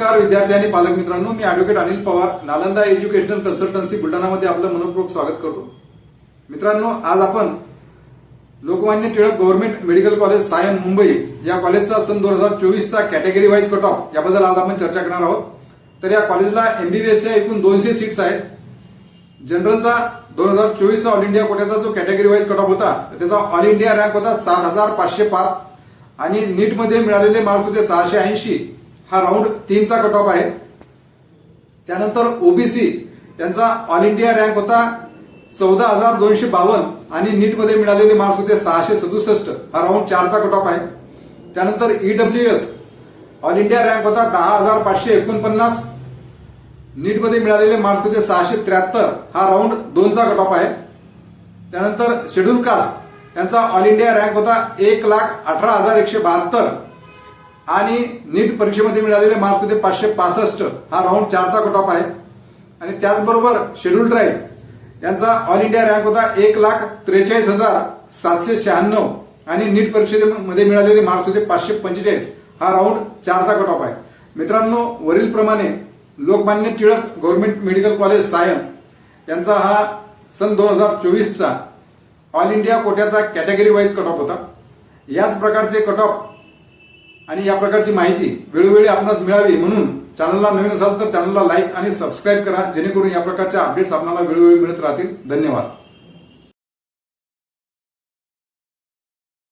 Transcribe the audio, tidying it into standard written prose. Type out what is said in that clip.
नमस्कार विद्यार्थी आणि पालक मित्रांनो, मी advocate Anil Pawar, Nalanda educational consultancy बुलढाणामध्ये आपलं मनपूर्वक स्वागत करतो। मित्रांनो, आज आपण Lokmanya Tilak government medical college Sion Mumbai या कॉलेजचा सन 2024 चा कॅटेगरी वाईज कट ऑफ याबद्दल आज आपण चर्चा करणार आहोत। तर या कॉलेजला एमबीबीएसच्या एकूण 200 सीट्स आहेत। जनरलचा 2024 चा ऑल इंडिया कोट्याचा जो कॅटेगरी वाईज कट ऑफ होता त्याचा ऑल इंडिया रँक होता 7505 आणि नीट मध्ये मिळालेले मार्क्स होते 680। हा राऊंड 3 चा कट ऑफ आहे। त्यानंतर ओबीसी त्यांचा ऑल इंडिया रँक होता 14252 आणि नीट मध्ये मिळालेले मार्क्स होते 667। हा राऊंड 4 चा कट ऑफ आहे। त्यानंतर ईडब्ल्यूएस ऑल इंडिया रँक होता 10549, नीट मध्ये मिळालेले मार्क्स होते 673। हा राऊंड 2 चा कट ऑफ आहे। त्यानंतर शेड्यूल कास्ट त्यांचा ऑल इंडिया रँक होता 1,18,172 आणि नीट परीक्षेमध्ये मिळालेले मार्क्स होते 565। हा राऊंड 4 चा कट ऑफ आहे। आणि त्याचबरोबर शेड्यूल ट्राईब यांचा ऑल इंडिया रँक होता 1,43,796 आणि नीट परीक्षेमध्ये मिळालेले मार्क्स होते 545। हा राऊंड 4 चा कट ऑफ आहे। मित्रांनो, वरील प्रमाणे Lokmanya Tilak government medical college Sion यांचा हा सन 2024 चा ऑल इंडिया कोट्याचा कॅटेगरी वाईज कट ऑफ होता। याच प्रकारचे कट ऑफ आणि या प्रकारची माहिती वेळोवेळी आपणास मिळावी म्हणून चॅनलला नवीन असाल तर चॅनलला लाईक आणि सबस्क्राईब करा, जेणेकरून या प्रकारच्या अपडेट्स आपल्याला वेळोवेळी मिळत राहतील। धन्यवाद।